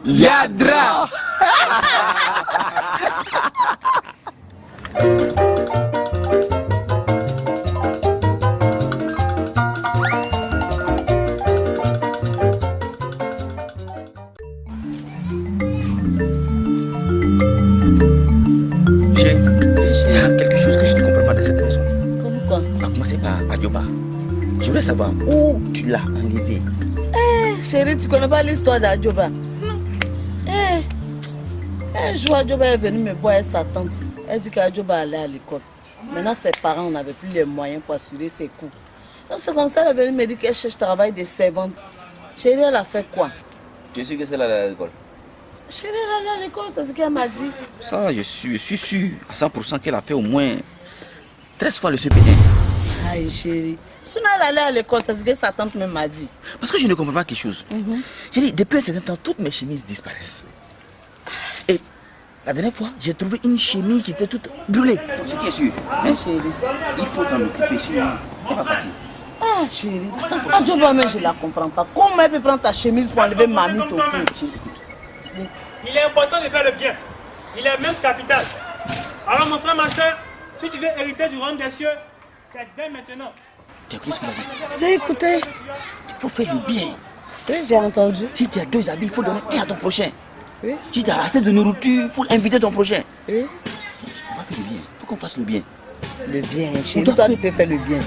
Yadra. Il y a quelque chose que je ne comprends pas de cette maison. Comme quoi? On a commencé par Adjoba. Je voulais savoir où tu l'as enlevé. Chérie, tu connais pas l'histoire d'Adjoba? Un jour, Adjoba est venu me voir avec sa tante. Elle dit qu'Adjoba allait à l'école. Maintenant, ses parents n'avaient plus les moyens pour assurer ses coûts. Donc, c'est comme ça qu'elle est venue me dire qu'elle cherche travail de servante. Chérie, elle a fait quoi? Tu es sûr que c'est là à l'école? Chérie, elle est allée à l'école, c'est ce qu'elle m'a dit. Ça, je suis sûr à 100% qu'elle a fait au moins 13 fois le CPD. Aïe, chérie. Sinon, elle allait à l'école, c'est ce que sa tante même m'a dit. Parce que je ne comprends pas quelque chose. J'ai dit, depuis un certain temps, toutes mes chemises disparaissent. Et la dernière fois, j'ai trouvé une chemise qui était toute brûlée. Donc, ce qui est sûr, Chérie. il faut t'en occuper sinon elle va partir. Ah, chérie. Adjoba, mais je la comprends pas. Comment elle peut prendre ta chemise pour enlever mamie au feu? Il est important de faire le bien. Il est même capital. Alors mon frère, ma soeur, si tu veux hériter du royaume des cieux, c'est dès maintenant. Tu as écouté ce qu'il a dit? J'ai écouté. Il faut faire le bien. Oui, j'ai entendu. Si tu as 2 habits, il faut donner un à ton prochain. Oui. Si tu as assez de nourriture, il faut inviter ton prochain. Oui. On va faire le bien. Il faut qu'on fasse le bien. Le bien, On chérie. doit Toi, faire- tu peux faire le bien.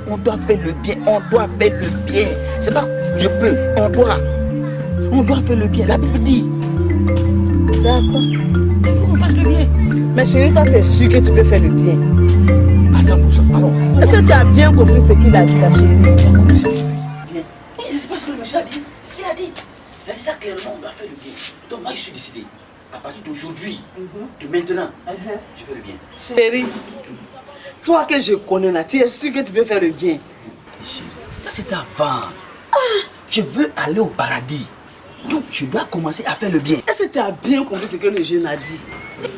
On doit faire le bien. On doit faire le bien. C'est pas je peux. On doit. On doit faire le bien. La Bible dit. D'accord. Il faut qu'on fasse le bien. Mais chérie, toi, tu es sûr que tu peux faire le bien. À 100%. Alors. Est-ce que tu as bien compris ce qu'il a dit, ta chérie? C'est pas ce que le monsieur a dit. Ce qu'il a dit. Il a dit ça clairement. On doit faire le bien. Donc moi, je suis décidé. À partir d'aujourd'hui, de maintenant, je fais le bien. Chérie, toi que je connais là, tu es sûr que tu peux faire le bien. Chérie, ça c'est avant. Je veux aller au paradis. Donc je dois commencer à faire le bien. Est-ce que tu as bien compris ce que le jeune a dit? Oui,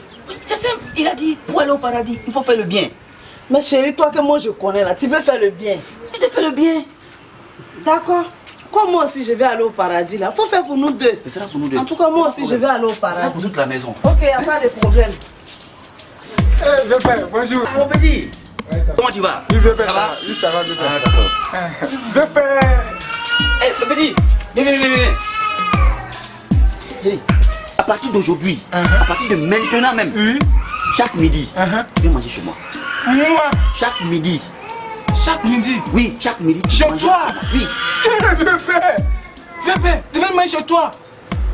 c'est simple. Il a dit pour aller au paradis, il faut faire le bien. Mais chérie, toi que moi je connais là, tu peux faire le bien. Il doit faire le bien. D'accord. Comme moi aussi je vais aller au paradis là, faut faire pour nous deux. Ce sera pour nous deux. En tout cas, moi aussi je vais aller au Ce sera pour paradis. toute la maison. Ok, y a pas de problème. Pépé, bonjour. Ah, mon petit. Ouais, ça va. Comment tu vas? Oui, Pépé, Ça va? Oui, ça va, Pépé. Ah, d'accord. Pépé. Eh, petit, viens. Chérie, à partir d'aujourd'hui, à partir de maintenant même, Oui. chaque midi, tu viens manger chez moi. Moi, Chaque midi. chaque midi. Oui, chaque midi. tu Chez manges toi? Oui. Pépé, tu viens manger chez toi.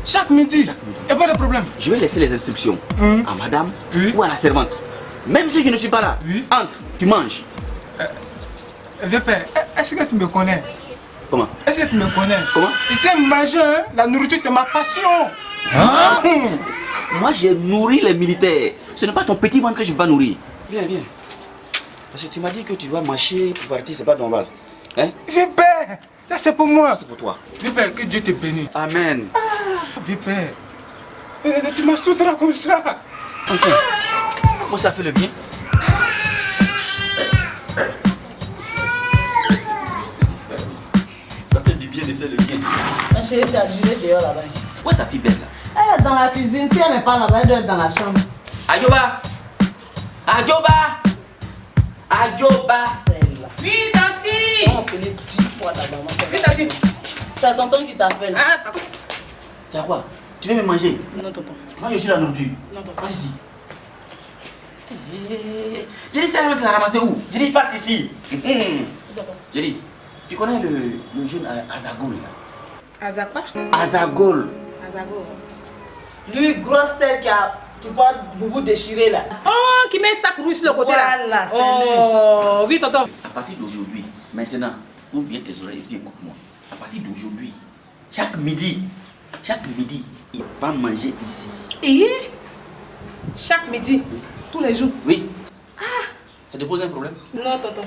Chaque midi. Et pas de problème. Je vais laisser les instructions à madame Oui. ou à la servante. Même si je ne suis pas là, Oui. entre, tu manges. Pépé, est-ce que tu me connais? Comment? Est-ce que tu me connais? Comment? Tu sais manger, hein? La nourriture, c'est ma passion. Moi, j'ai nourri les militaires. Ce n'est pas ton petit ventre que je ne vais pas nourrir. Viens. Parce que tu m'as dit que tu dois marcher pour partir, c'est pas normal. Hein? Pépé, ça c'est pour moi. C'est pour toi. Pépé, que Dieu te bénisse. Amen. Pépé, tu m'as soudra comme ça. Enfin, comment ça fait le bien? Ça fait du bien de faire le bien. Ma chérie, tu as duré dehors là-bas. Où est ta fille bête là? Elle est dans la cuisine, si elle n'est pas là-bas, elle doit être dans la chambre. Adjoba! Celle-là. Oui, Tanti. On va appeler 10 fois ta maman. Oui, Tanti. C'est tonton qui t'appelle. Ah, pardon. Tu as quoi? Tu veux me manger? Non, tonton. Moi je suis la nourriture. Non, tonton. Passe ici. J'ai dit ça, tu l'as ramassé où? J'ai dit passe ici. J'ai dit, tu connais le jeune Azagol là? Azakwa? Azagol. Azago. Lui, grosse tête qui porte boubou déchiré là. Oh, qui met un sac rouge sur le côté Voilà, là. c'est Oh, oui, tonton. À partir d'aujourd'hui, maintenant, ouvre bien tes oreilles et puis écoute-moi. À partir d'aujourd'hui, chaque midi, il va manger ici. Et chaque midi, tous les jours. Oui. Ça te pose un problème? Non, tonton.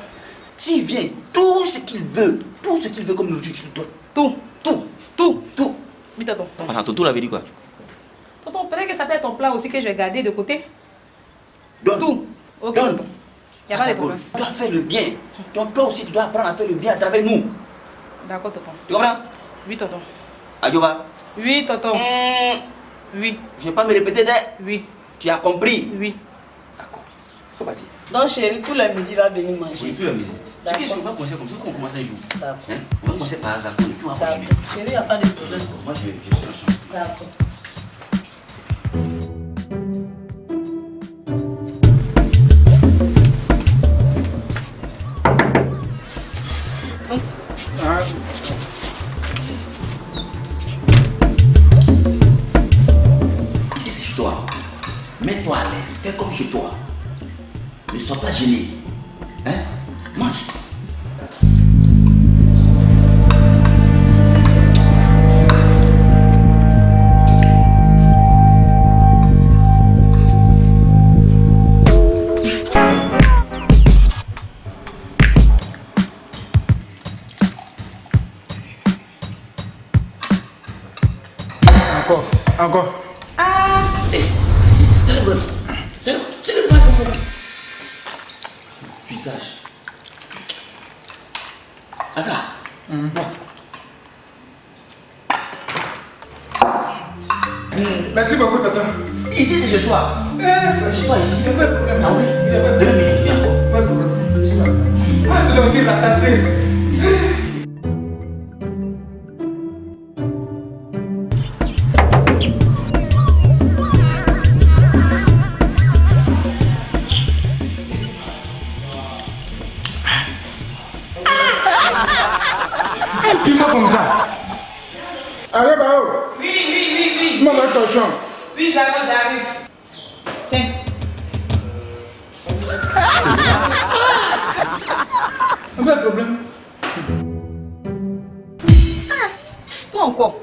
S'il vient, tout ce qu'il veut comme nourriture, tu lui donnes. Tout. Oui, tonton. Attends, Tonton l'avait dit quoi? Tonton, peut-être que ça peut être ton plat aussi que je vais garder de côté. Donne. Tout. Ok, Donne. tonton. Y a Ça, pas de c'est problème. bon. Tu dois faire le bien. Donc toi aussi, tu dois apprendre à faire le bien à travers nous. D'accord, tonton. Tu comprends? Oui, tonton. Adjoba. Oui, tonton. Oui. Je vais pas me répéter Oui. Tu as compris? Oui. D'accord. Faut pas dire. Donc chérie, tout le midi va venir manger. Oui, tout le midi. Ce qui est sûr, on va commencer comme ça, on commence un jour. D'accord. Hein? On va commencer par hasard, et puis on va continuer. Chérie, il n'y a pas de problème. Moi, je suis en chambre. D'accord. Ah, Ici, c'est chez toi. Mets-toi à l'aise, fais comme chez toi. Ne sois pas gêné. Hein? Mange. encore. Hé, c'est le problème. C'est le problème. Son visage. Asa. Bon. Merci beaucoup, Tata. Ici, c'est chez toi. C'est chez toi, ici. Il n'y a pas de problème. Ah oui? Il n'y a pas de problème. Tu viens encore. Pas de problème. Ah, tu dois aussi la saleté. Dis-moi comme ça. Allez, Bao. Oui. Maman, attention. Oui, Zago, j'arrive. Tiens. Pas de problème. Toi encore.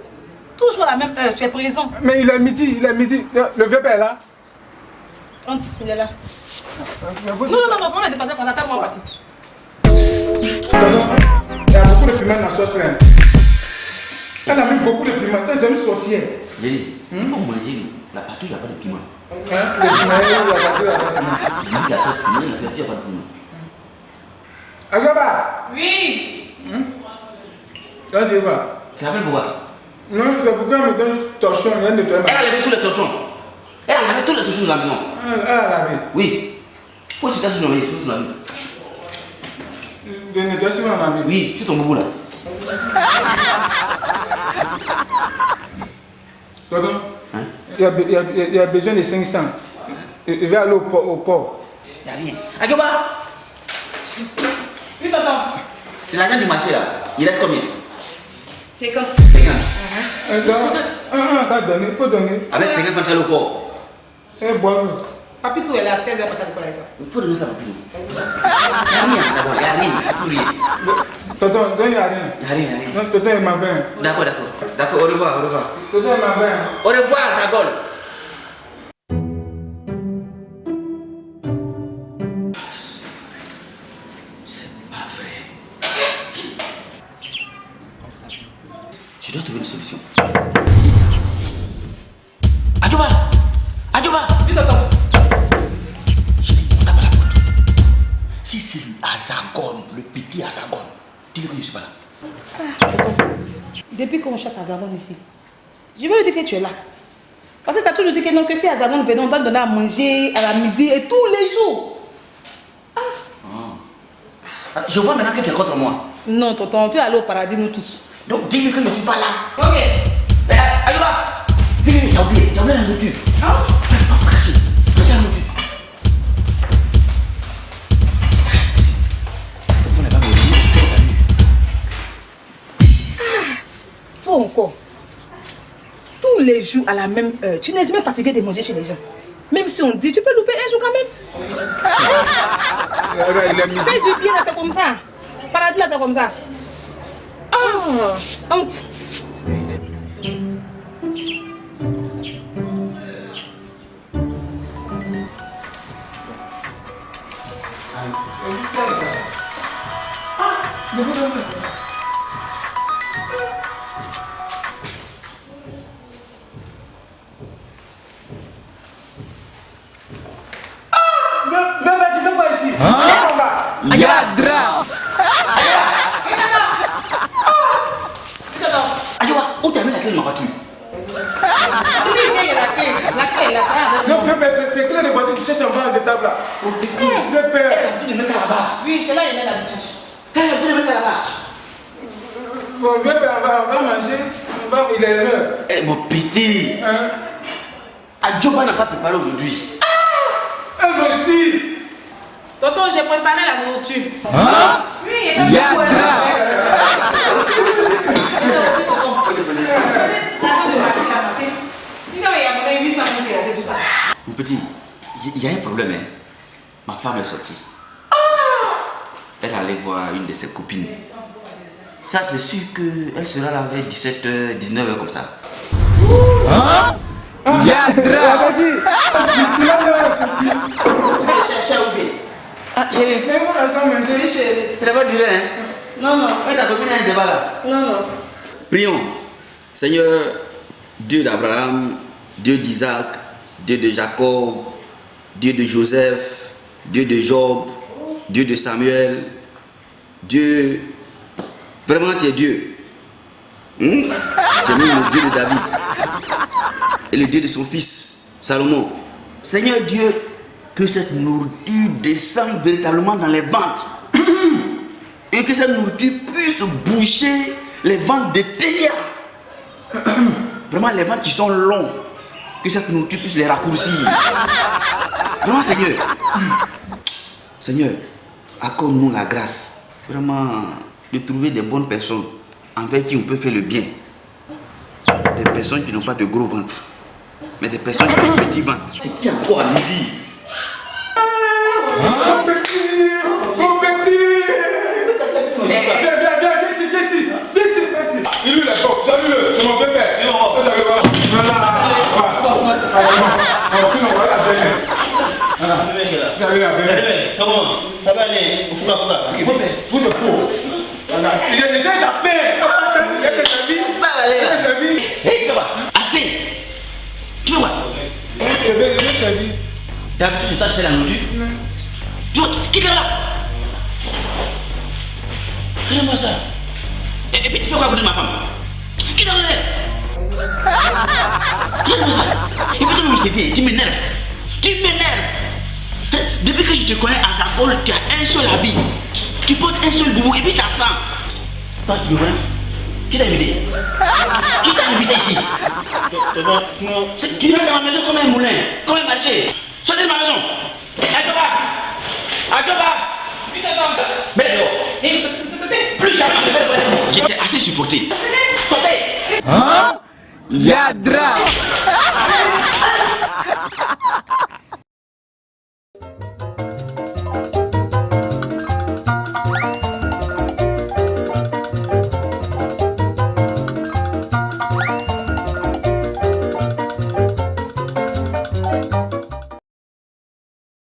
Toujours à la même heure, tu es présent. Mais il est midi, Le vieux père est là. Entre, il est là. Non, vraiment, on est dépassé quand on attend moi parti. Il y a beaucoup de piment dans la sauce. Hein. Elle a mis beaucoup de piment. C'est une sorcière. Lélie, il faut manger la pâte, il n'y a pas de piment. Hein? Le piment, il y a pas de piment. Il dit la sauce piment, la pâte, il n'y a pas de piment. Agoba. Oui. Là, tu vois. Tu rappelles pourquoi? Non, c'est pourquoi elle me donne torchon. Elle nettoie ma. Elle a levé tous les torchons. Elle a levé tous les torchons de la maison. Elle a lavé. Oui. Faut que tu t'assumes de tout la vie. De nettoyer sur ma mamie. Oui, c'est ton boubou là. Tonton, Hein? il y a besoin de 500. Il va aller au port. Il n'y a rien. Agoba, Oui, tonton. l'argent du marché là, il reste combien? 50. 50. Il faut donner. Avec 50 quand tu es au port. Et boire. Papito, elle est à 16h quand t'as décollé ça. Il faut donner ça pour Pino. Il n'y a rien, ça va, il n'y a rien. Il n'y a rien. Tonton, il n'y a rien. Il n'y a rien, il n'y a rien. Non, tonton, il m'a fait. D'accord. D'accord, au revoir. Tonton, il m'a fait. Au revoir, Zagol. C'est pas vrai. Je dois trouver une solution. Adjoba! Oui, tonton. Je dis, on tape à la porte. Si c'est Azagon, le petit Azagon, dis-lui que je ne suis pas là. Depuis qu'on chasse Azagon ici, je vais lui dire que tu es là. Parce que tu as toujours dit que non, que si Azagon venait, on doit donner à manger à la midi et tous les jours. Je vois maintenant que tu es contre moi. Non, tonton, on veut aller au paradis, nous tous. Donc dis-lui que je ne suis pas là. Ok. Mais Ayoba, viens, t'as oublié la nourriture. Ah. Va cacher la nourriture. Vous n'avez pas me Toi encore. Tous les jours à la même heure. Tu n'es jamais fatigué de manger chez les gens. Même si on dit, tu peux louper un jour quand même. Il est midi. Fais du bien, c'est comme ça. Paradis là, c'est comme ça. Ah, honte. Tu fais quoi ici? Viens en bas. Yadra! Ayoba, où t'as mis la clé de ma voiture? Oui, c'est la clé. La clé, là, ça va. Non, vieux père, c'est clé de voiture qui cherche un vent de table là. Mon petit. Vieux père. Elle a l'habitude de mettre ça là-bas. Oui, c'est là il met l'habitude. Elle a l'habitude de mettre ça là-bas. Bon, vieux père, on va manger. Il est l'heure. Eh, mon petit. Hein? Adjoba n'a pas préparé aujourd'hui. Ah, moi aussi. Tonton, j'ai préparé la nourriture. Hein? Oui, il est pas beaucoup. L'argent de machine à matin. Il y a 800 000, c'est tout ça. Mon petit, il y a un problème. Hein. Ma femme est sortie. Elle allait voir une de ses copines. Ça, c'est sûr qu'elle sera là vers 17h, 19h comme ça. Yadra. Tu vas chercher où bien? Ah, chérie. Mais moi, l'argent manger. Oui, chérie. Tu n'as pas duré, hein? Non, non. Et ta copine a un débat là. Non, non. Prions. Seigneur, Dieu d'Abraham, Dieu d'Isaac, Dieu de Jacob, Dieu de Joseph, Dieu de Job, Dieu de Samuel, Dieu, vraiment tu es Dieu. Tu es même le Dieu de David et le Dieu de son fils, Salomon. Seigneur Dieu, que cette nourriture descende véritablement dans les ventres et que cette nourriture puisse boucher les ventres de Télia. Vraiment les ventres qui sont longs, que cette nourriture puisse les raccourcir. Vraiment Seigneur, Seigneur, accorde-nous la grâce vraiment de trouver des bonnes personnes envers qui on peut faire le bien. Des personnes qui n'ont pas de gros ventres, mais des personnes qui ont de petits ventres. C'est qui encore à midi? Mon petit. Mon petit. Viens ici. Il est là, salut-le, c'est mon pépère. Il essaie d'affaire. Il est servi. Hé, ça va, assez. Tu veux voir? Il est servi. T'as l'habitude de t'acheter la nourriture? Tu vois, quitte là. Regarde-moi ça. Et puis tu fais quoi à côté de ma femme? Quitte là. Regarde-moi ça. Et puis toi, je te dis, tu m'énerves. Depuis que je te connais à Zakol, tu as un seul habit. Tu portes un seul boubou et puis ça sent. Toi, tu me connais? Qui t'a invité? Qui t'a invité ici? Tu viens dans ma maison comme un moulin, comme un marché. Sortez de ma maison. Adjoba. Mais dehors. Plus jamais je ne vais pas ici. J'étais assez supporté. Sortez. Yadra.